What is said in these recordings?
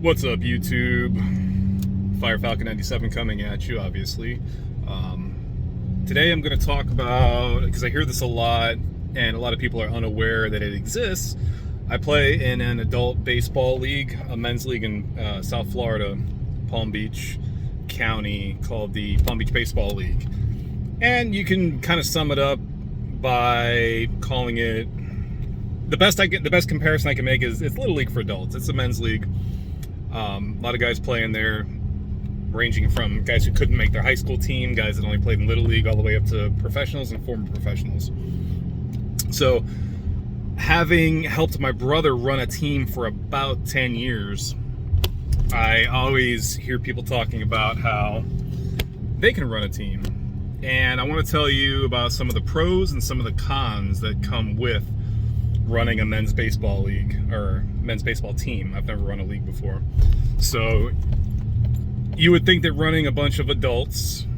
What's up, YouTube? Fire Falcon 97 coming at you, obviously. Today I'm going to talk about, because I hear this a lot, and a lot of people are unaware that it exists. I play in an adult baseball league, a men's league in South Florida, Palm Beach County, called the Palm Beach Baseball League. And you can kind of sum it up by calling it, the best comparison I can make is it's Little League for adults. It's a men's league. A lot of guys playing there, ranging from guys who couldn't make their high school team, guys that only played in Little League, all the way up to professionals and former professionals. So, having helped my brother run a team for about 10 years, I always hear people talking about how they can run a team. And I want to tell you about some of the pros and some of the cons that come with running a men's baseball league or men's baseball team. I've never run a league before. So you would think that running a bunch of adults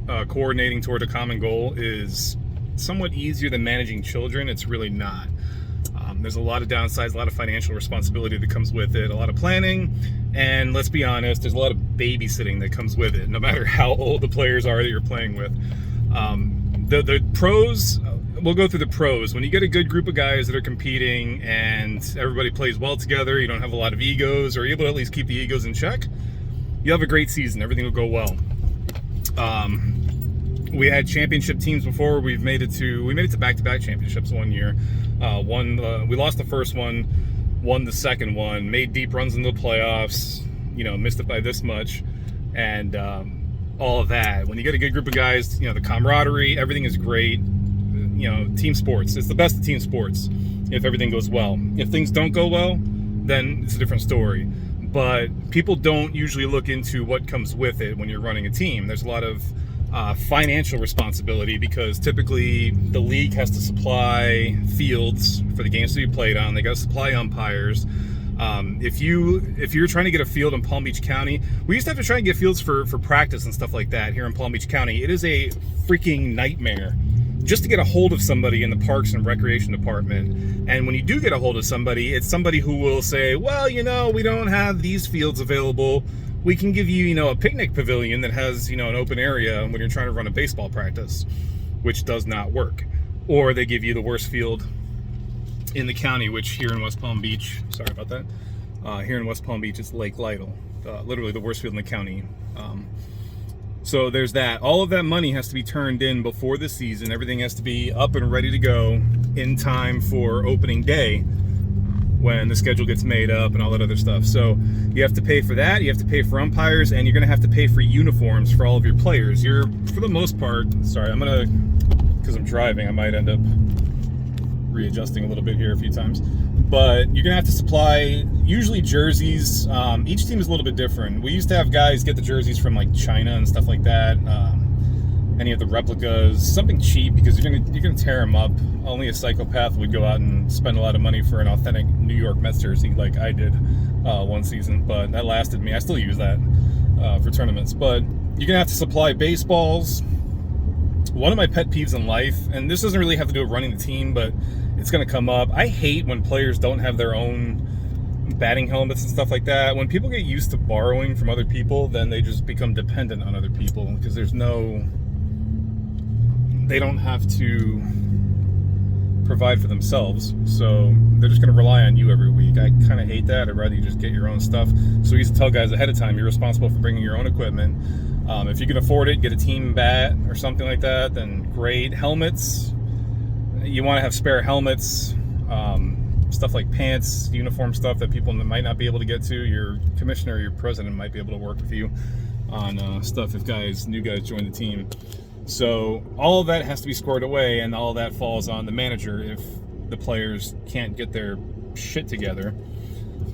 coordinating toward a common goal is somewhat easier than managing children. It's really not. There's a lot of downsides, a lot of financial responsibility that comes with it, a lot of planning, and let's be honest, there's a lot of babysitting that comes with it, no matter how old the players are that you're playing with. The pros, we'll go through the pros. When you get a good group of guys that are competing and everybody plays well together, you don't have a lot of egos, or you're able to at least keep the egos in check, you have a great season. Everything will go well. We had championship teams before. We made it to back-to-back championships one year. We lost the first one, won the second one, made deep runs in the playoffs, missed it by this much, and all of that. When you get a good group of guys, the camaraderie, everything is great. Team sports. It's the best of team sports if everything goes well. If things don't go well, then it's a different story. But people don't usually look into what comes with it when you're running a team. There's a lot of financial responsibility, because typically the league has to supply fields for the games to be played on. They got to supply umpires. If you're trying to get a field in Palm Beach County, we used to have to try and get fields for practice and stuff like that here in Palm Beach County. It is a freaking nightmare just to get a hold of somebody in the Parks and Recreation Department. And when you do get a hold of somebody, it's somebody who will say, well, we don't have these fields available. We can give you, a picnic pavilion that has, an open area when you're trying to run a baseball practice, which does not work. Or they give you the worst field in the county, which here in West Palm Beach, sorry about that, here in West Palm Beach, it's Lake Lytle, literally the worst field in the county. So there's that. All of that money has to be turned in before the season. Everything has to be up and ready to go in time for opening day, when the schedule gets made up and all that other stuff. So you have to pay for that, you have to pay for umpires, and you're gonna have to pay for uniforms for all of your players. You're, for the most part, sorry, because I'm driving, I might end up readjusting a little bit here a few times. But you're gonna have to supply, usually jerseys. Each team is a little bit different. We used to have guys get the jerseys from like China and stuff like that. Any of the replicas, something cheap, because you're gonna tear them up. Only a psychopath would go out and spend a lot of money for an authentic New York Mets jersey like I did one season, but that lasted me. I still use that for tournaments. But you're gonna have to supply baseballs. One of my pet peeves in life, and this doesn't really have to do with running the team, but it's gonna come up. I hate when players don't have their own batting helmets and stuff like that. When people get used to borrowing from other people, then they just become dependent on other people, because they don't have to provide for themselves, so they're just going to rely on you every week. I kind of hate that. I'd rather you just get your own stuff. So we used to tell guys ahead of time, you're responsible for bringing your own equipment. If you can afford it, get a team bat or something like that, then great. Helmets, you want to have spare helmets, stuff like pants, uniform stuff that people might not be able to get to. Your commissioner or your president might be able to work with you on stuff if new guys join the team. So all of that has to be squared away, and all of that falls on the manager if the players can't get their shit together.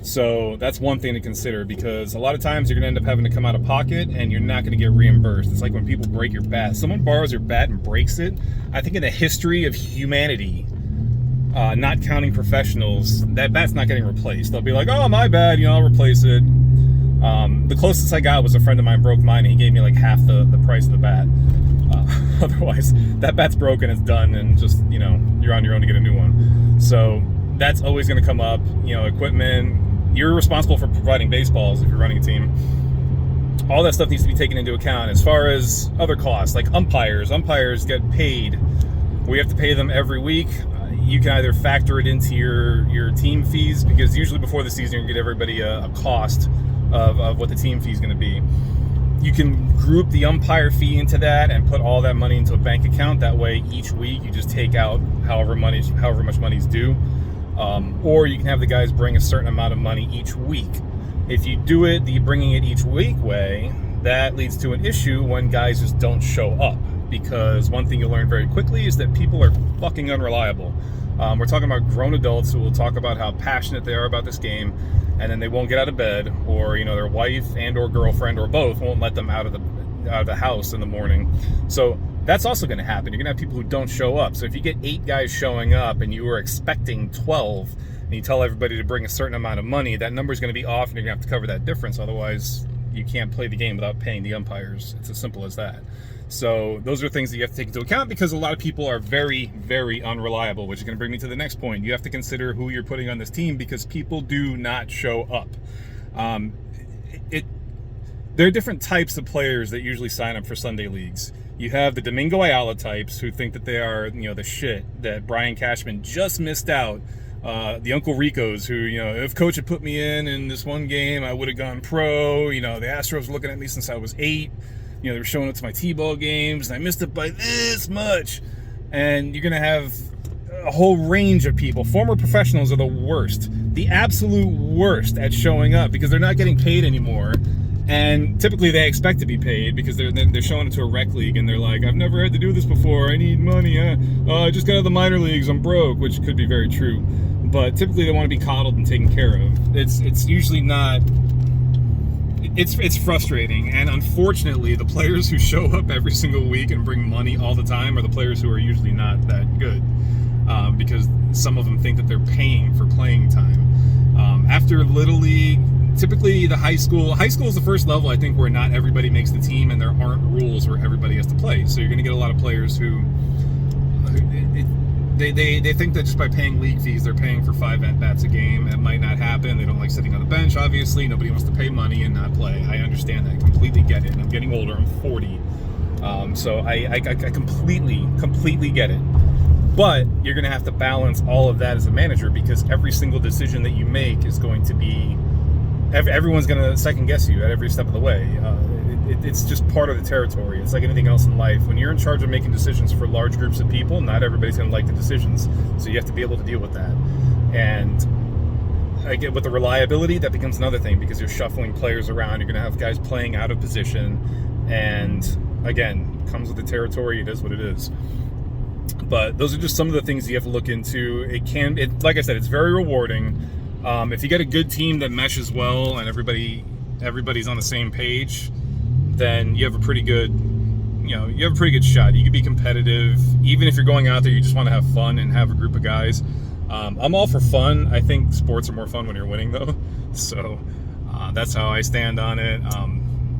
So that's one thing to consider, because a lot of times you're going to end up having to come out of pocket and you're not going to get reimbursed. It's like when people break your bat. Someone borrows your bat and breaks it. I think in the history of humanity, not counting professionals, that bat's not getting replaced. They'll be like, oh, my bad, I'll replace it. The closest I got was a friend of mine broke mine, and he gave me like half the price of the bat. Otherwise, that bat's broken, it's done, and just, you're on your own to get a new one. So that's always going to come up. Equipment, you're responsible for providing baseballs if you're running a team. All that stuff needs to be taken into account. As far as other costs, like umpires get paid. We have to pay them every week. You can either factor it into your team fees, because usually before the season you get everybody a cost of what the team fee is going to be. You can group the umpire fee into that and put all that money into a bank account. That way each week you just take out however much money is due. Or you can have the guys bring a certain amount of money each week. If you do it the bringing it each week way, that leads to an issue when guys just don't show up. Because one thing you'll learn very quickly is that people are fucking unreliable. We're talking about grown adults who will talk about how passionate they are about this game, and then they won't get out of bed, or their wife and or girlfriend or both won't let them out of the house in the morning. So that's also going to happen. You're going to have people who don't show up. So if you get 8 guys showing up and you were expecting 12, and you tell everybody to bring a certain amount of money, that number is going to be off, and you're going to have to cover that difference. Otherwise, you can't play the game without paying the umpires. It's as simple as that. So those are things that you have to take into account, because a lot of people are very, very unreliable, which is going to bring me to the next point. You have to consider who you're putting on this team, because people do not show up. There are different types of players that usually sign up for Sunday leagues. You have the Domingo Ayala types who think that they are, the shit, that Brian Cashman just missed out. The Uncle Ricos who, if coach had put me in this one game, I would have gone pro. The Astros were looking at me since I was 8. They were showing up to my T-ball games, and I missed it by this much. And you're going to have a whole range of people. Former professionals are the worst, the absolute worst at showing up, because they're not getting paid anymore. And typically they expect to be paid, because they're showing it to a rec league, and they're like, I've never had to do this before. I need money. I just got out of the minor leagues. I'm broke, which could be very true. But typically they want to be coddled and taken care of. It's usually not... It's frustrating, and unfortunately, the players who show up every single week and bring money all the time are the players who are usually not that good, because some of them think that they're paying for playing time. After Little League, typically the high school is the first level, I think, where not everybody makes the team, and there aren't rules where everybody has to play. So you're going to get a lot of players who they think that just by paying league fees, they're paying for 5 at-bats a game. It might not happen. They don't like sitting on the bench, obviously. Nobody wants to pay money and not play. I understand that. I completely get it. And I'm getting older. I'm 40. So I completely get it. But you're going to have to balance all of that as a manager, because every single decision that you make is going to be... Everyone's going to second-guess you at every step of the way. It's just part of the territory. It's like anything else in life. When you're in charge of making decisions for large groups of people, not everybody's going to like the decisions. So you have to be able to deal with that. And with the reliability, that becomes another thing, because you're shuffling players around. You're going to have guys playing out of position. And again, comes with the territory. It is what it is. But those are just some of the things you have to look into. Like I said, it's very rewarding. If you get a good team that meshes well and everybody's on the same page, then you have a pretty good shot. You can be competitive. Even if you're going out there, you just want to have fun and have a group of guys. I'm all for fun. I think sports are more fun when you're winning, though. So that's how I stand on it.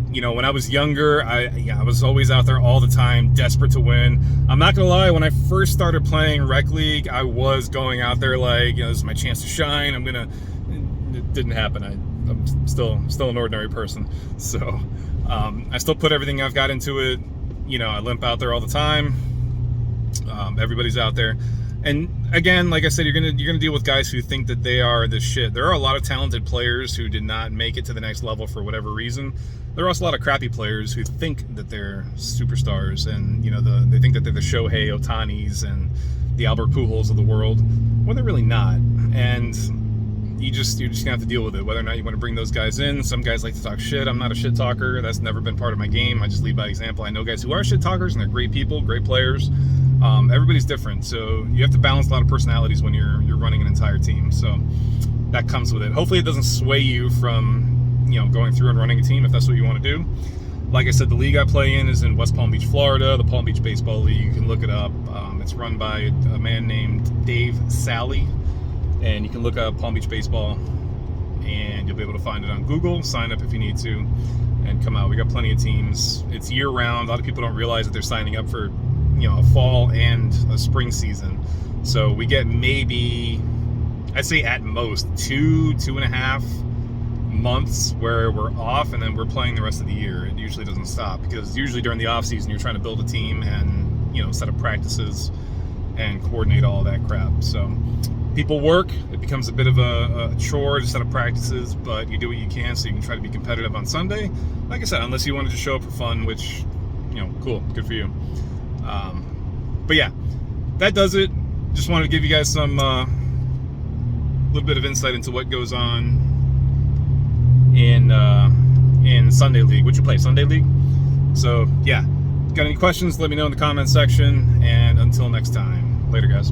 When I was younger, I was always out there all the time, desperate to win. I'm not gonna lie, when I first started playing rec league, I was going out there like, this is my chance to shine. It didn't happen. I'm still an ordinary person. So I still put everything I've got into it. I limp out there all the time. Everybody's out there. And again, like I said, you're gonna deal with guys who think that they are the shit. There are a lot of talented players who did not make it to the next level for whatever reason. There are also a lot of crappy players who think that they're superstars, and they think that they're the Shohei Ohtanis and the Albert Pujols of the world, when they're really not. And you're just gonna have to deal with it, whether or not you want to bring those guys in. Some guys like to talk shit. I'm not a shit talker. That's never been part of my game. I just lead by example. I know guys who are shit talkers, and they're great people, great players. Everybody's different, so you have to balance a lot of personalities when you're running an entire team. So that comes with it. Hopefully it doesn't sway you from going through and running a team, if that's what you want to do. Like I said, the league I play in is in West Palm Beach, Florida, the Palm Beach Baseball League. You can look it up. It's run by a man named Dave Sally, and you can look up Palm Beach Baseball, and you'll be able to find it on Google. Sign up if you need to, and come out. We got plenty of teams. It's year-round. A lot of people don't realize that they're signing up for a fall and a spring season. So we get maybe, I'd say at most 2.5 months where we're off, and then we're playing the rest of the year. It usually doesn't stop, because usually during the off season you're trying to build a team and, you know, set up practices and coordinate all that crap. So people work. It becomes a bit of a chore to set up practices, but you do what you can so you can try to be competitive on Sunday. Like I said, unless you wanted to show up for fun, which, you know, cool, good for you. But yeah, that does it. Just wanted to give you guys some little bit of insight into what goes on in Sunday League. Would you play Sunday League? So yeah, got any questions? Let me know in the comments section. And until next time, later, guys.